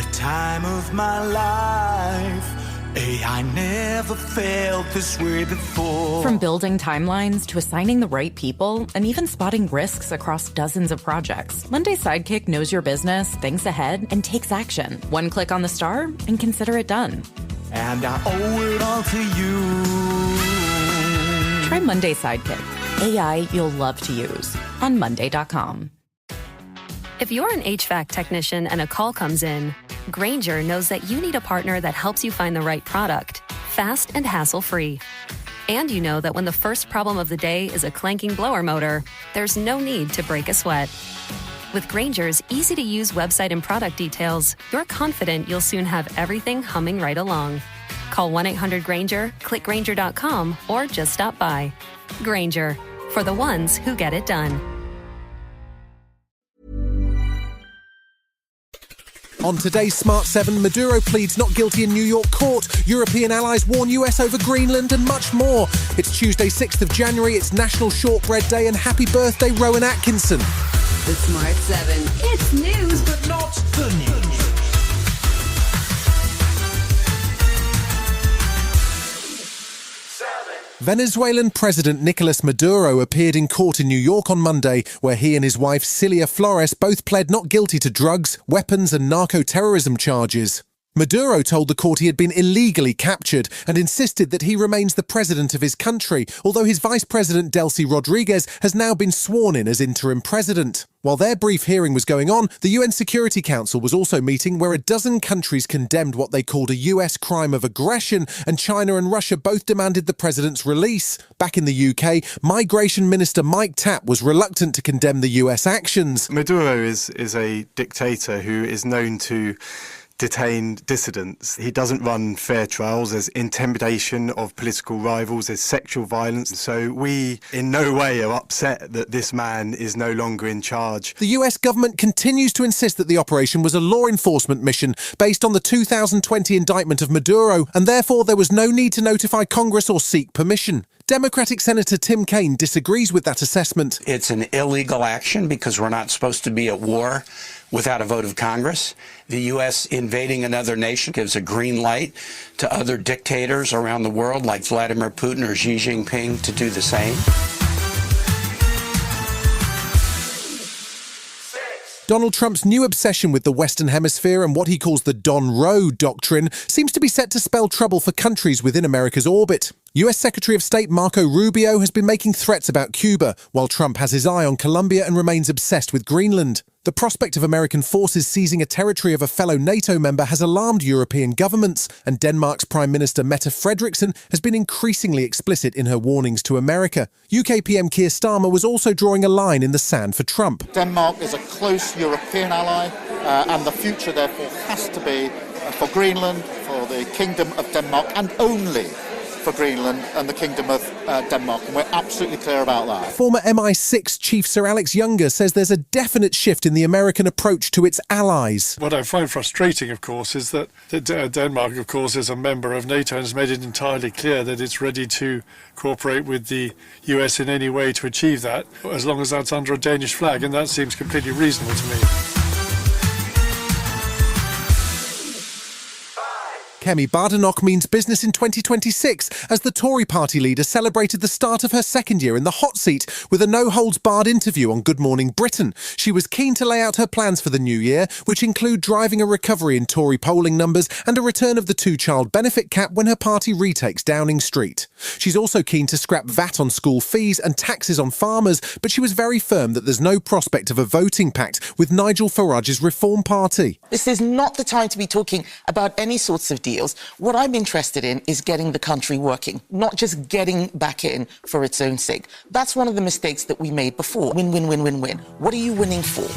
the time of my life. I never felt this way before. From building timelines to assigning the right people and even spotting risks across dozens of projects, Monday Sidekick knows your business, thinks ahead, and takes action. One click on the star and consider it done. And I owe it all to you. Try Monday Sidekick. AI you'll love to use on Monday.com. If you're an HVAC technician and a call comes in, Grainger knows that you need a partner that helps you find the right product, fast and hassle-free. And you know that when the first problem of the day is a clanking blower motor, there's no need to break a sweat. With Grainger's easy-to-use website and product details, you're confident you'll soon have everything humming right along. Call 1-800-GRAINGER, click Grainger.com, or just stop by. Grainger, for the ones who get it done. On today's Smart 7, Maduro pleads not guilty in New York court, European allies warn US over Greenland, and much more. It's Tuesday, 6th of January, it's National Shortbread Day, and happy birthday, Rowan Atkinson. The Smart 7. It's news, but not the news. Venezuelan President Nicolas Maduro appeared in court in New York on Monday, where he and his wife Cilia Flores both pled not guilty to drugs, weapons and narco-terrorism charges. Maduro told the court he had been illegally captured and insisted that he remains the president of his country, although his vice president Delcy Rodriguez has now been sworn in as interim president. While their brief hearing was going on, the UN Security Council was also meeting, where a dozen countries condemned what they called a US crime of aggression, and China and Russia both demanded the president's release. Back in the UK, Migration Minister Mike Tapp was reluctant to condemn the US actions. Maduro is a dictator who is known to detain dissidents. He doesn't run fair trials. There's intimidation of political rivals. There's sexual violence. So we in no way are upset that this man is no longer in charge. The US government continues to insist that the operation was a law enforcement mission based on the 2020 indictment of Maduro, and therefore there was no need to notify Congress or seek permission. Democratic Senator Tim Kaine disagrees with that assessment. It's an illegal action because we're not supposed to be at war without a vote of Congress. The U.S. invading another nation gives a green light to other dictators around the world like Vladimir Putin or Xi Jinping to do the same. Donald Trump's new obsession with the Western Hemisphere and what he calls the Don Roe doctrine seems to be set to spell trouble for countries within America's orbit. US Secretary of State Marco Rubio has been making threats about Cuba, while Trump has his eye on Colombia and remains obsessed with Greenland. The prospect of American forces seizing a territory of a fellow NATO member has alarmed European governments, and Denmark's Prime Minister Mette Frederiksen has been increasingly explicit in her warnings to America. UK PM Keir Starmer was also drawing a line in the sand for Trump. Denmark is a close European ally, and the future therefore has to be for Greenland, for the Kingdom of Denmark, and only for Greenland and the Kingdom of Denmark, and we're absolutely clear about that. Former MI6 Chief Sir Alex Younger says there's a definite shift in the American approach to its allies. What I find frustrating, of course, is that Denmark, of course, is a member of NATO and has made it entirely clear that it's ready to cooperate with the US in any way to achieve that, as long as that's under a Danish flag, and that seems completely reasonable to me. Kemi Badenoch means business in 2026 as the Tory party leader celebrated the start of her second year in the hot seat with a no-holds-barred interview on Good Morning Britain. She was keen to lay out her plans for the new year, which include driving a recovery in Tory polling numbers and a return of the two-child benefit cap when her party retakes Downing Street. She's also keen to scrap VAT on school fees and taxes on farmers, but she was very firm that there's no prospect of a voting pact with Nigel Farage's Reform Party. This is not the time to be talking about any sorts of deals. What I'm interested in is getting the country working, not just getting back in for its own sake. That's one of the mistakes that we made before. Win, win, win, win, win. What are you winning for?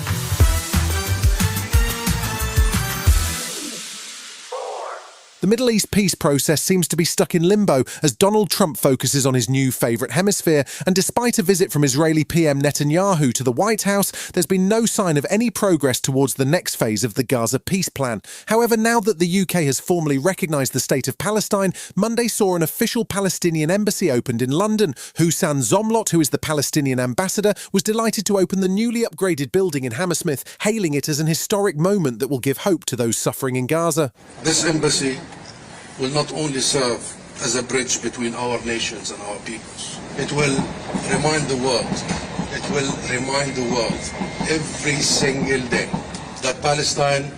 The The Middle East peace process seems to be stuck in limbo as Donald Trump focuses on his new favourite hemisphere, and despite a visit from Israeli PM Netanyahu to the White House, there's been no sign of any progress towards the next phase of the Gaza peace plan. However, now that the UK has formally recognised the state of Palestine, Monday saw an official Palestinian embassy opened in London. Hussein Zomlot, who is the Palestinian ambassador, was delighted to open the newly upgraded building in Hammersmith, hailing it as an historic moment that will give hope to those suffering in Gaza. This embassy will not only serve as a bridge between our nations and our peoples. It will remind the world every single day that Palestine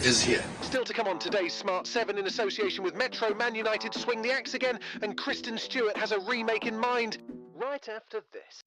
is here. Still to come on today's Smart 7 in association with Metro, Man United swing the axe again, and Kristen Stewart has a remake in mind. Right after this.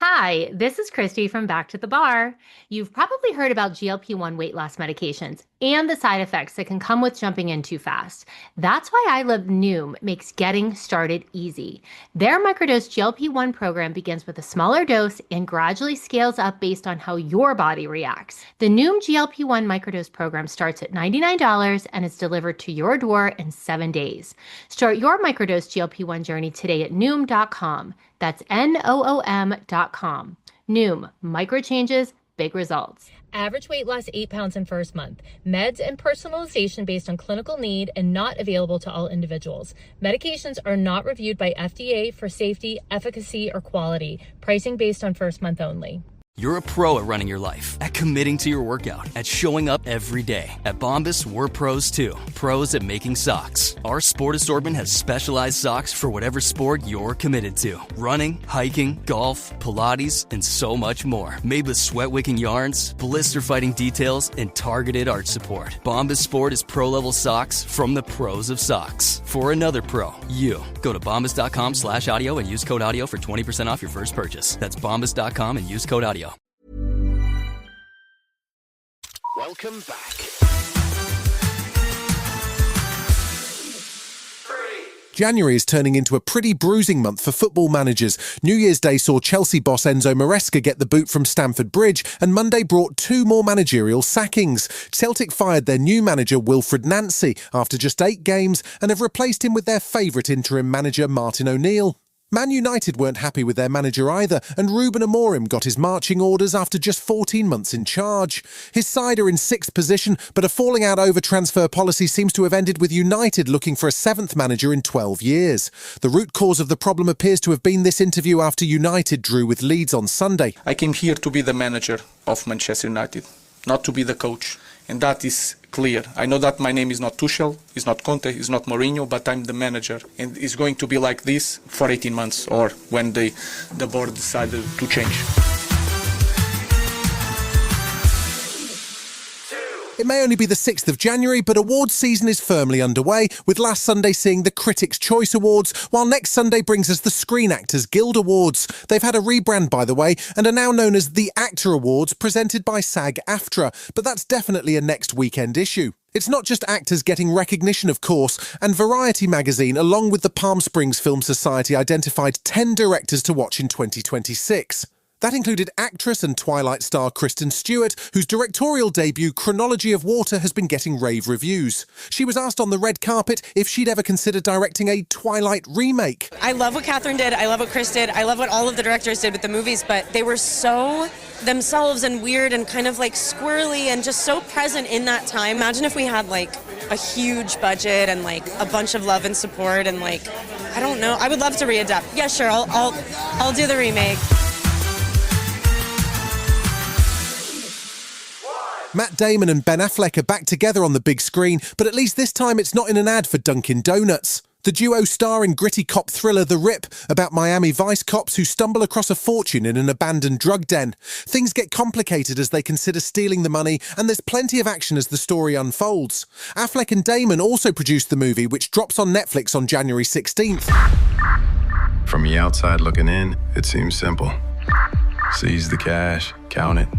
Hi, this is Christy from Back to the Bar. You've probably heard about GLP-1 weight loss medications and the side effects that can come with jumping in too fast. That's why I Love Noom makes getting started easy. Their microdose GLP-1 program begins with a smaller dose and gradually scales up based on how your body reacts. The Noom GLP-1 microdose program starts at $99 and is delivered to your door in 7 days. Start your microdose GLP-1 journey today at Noom.com. That's Noom.com. Noom, micro changes, big results. Average weight loss 8 pounds in first month. Meds and personalization based on clinical need and not available to all individuals. Medications are not reviewed by FDA for safety, efficacy, or quality. Pricing based on first month only. You're a pro at running your life, at committing to your workout, at showing up every day. At Bombas, we're pros too. Pros at making socks. Our sport assortment has specialized socks for whatever sport you're committed to. Running, hiking, golf, Pilates, and so much more. Made with sweat-wicking yarns, blister-fighting details, and targeted arch support. Bombas Sport is pro-level socks from the pros of socks. For another pro, you. Go to bombas.com/audio and use code audio for 20% off your first purchase. That's bombas.com and use code audio. Welcome back. January is turning into a pretty bruising month for football managers. New Year's Day saw Chelsea boss Enzo Maresca get the boot from Stamford Bridge, and Monday brought 2 more managerial sackings. Celtic fired their new manager Wilfred Nancy after just 8 games and have replaced him with their favourite interim manager Martin O'Neill. Man United weren't happy with their manager either, and Reuben got his marching orders after just 14 months in charge. His side are in 6th position, but a falling out over transfer policy seems to have ended with United looking for a 7th manager in 12 years. The root cause of the problem appears to have been this interview after United drew with Leeds on Sunday. I came here to be the manager of Manchester United, not to be the coach. And that is clear. I know that my name is not Tuchel, it's not Conte, it's not Mourinho, but I'm the manager. And it's going to be like this for 18 months or when the board decided to change. It may only be the 6th of January, but awards season is firmly underway, with last Sunday seeing the Critics' Choice Awards, while next Sunday brings us the Screen Actors Guild Awards. They've had a rebrand, by the way, and are now known as the Actor Awards, presented by SAG-AFTRA, but that's definitely a next weekend issue. It's not just actors getting recognition, of course, and Variety magazine, along with the Palm Springs Film Society, identified 10 directors to watch in 2026. That included actress and Twilight star Kristen Stewart, whose directorial debut Chronology of Water has been getting rave reviews. She was asked on the red carpet if she'd ever consider directing a Twilight remake. I love what Catherine did, I love what Chris did, I love what all of the directors did with the movies, but they were so themselves and weird and kind of like squirrely and just so present in that time. Imagine if we had like a huge budget and like a bunch of love and support and like, I don't know, I would love to readapt. Yeah, sure, I'll do the remake. Matt Damon and Ben Affleck are back together on the big screen, but at least this time it's not in an ad for Dunkin' Donuts. The duo star in gritty cop thriller The Rip, about Miami Vice cops who stumble across a fortune in an abandoned drug den. Things get complicated as they consider stealing the money, and there's plenty of action as the story unfolds. Affleck and Damon also produced the movie, which drops on Netflix on January 16th. From the outside looking in, it seems simple. Seize the cash, count it,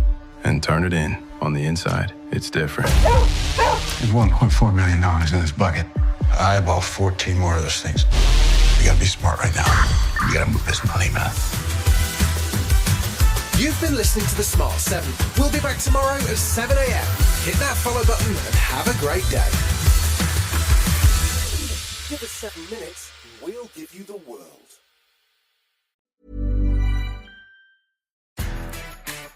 and turn it in. On the inside, it's different. There's $1.4 million in this bucket. I eyeball 14 more of those things. You gotta be smart right now. You gotta move this money, man. You've been listening to The Smart 7. We'll be back tomorrow at 7 a.m. Hit that follow button and have a great day. Give us 7 minutes and we'll give you the world.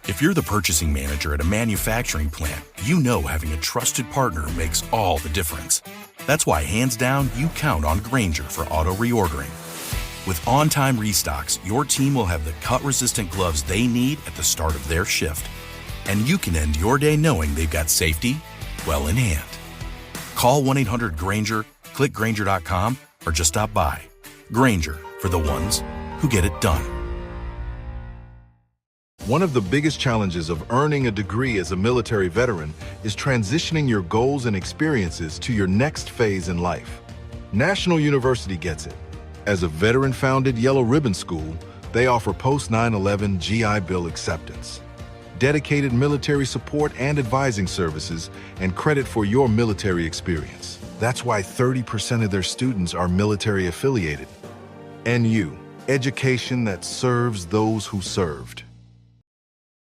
If you're the purchasing manager at a manufacturing plant, you know having a trusted partner makes all the difference. That's why, hands down, you count on Grainger for auto reordering. With on-time restocks, your team will have the cut-resistant gloves they need at the start of their shift. And you can end your day knowing they've got safety well in hand. Call 1-800-GRAINGER, click Grainger.com, or just stop by. Grainger, for the ones who get it done. One of the biggest challenges of earning a degree as a military veteran is transitioning your goals and experiences to your next phase in life. National University gets it. As a veteran-founded Yellow Ribbon School, they offer post-9/11 GI Bill acceptance, dedicated military support and advising services, and credit for your military experience. That's why 30% of their students are military affiliated. NU, education that serves those who served.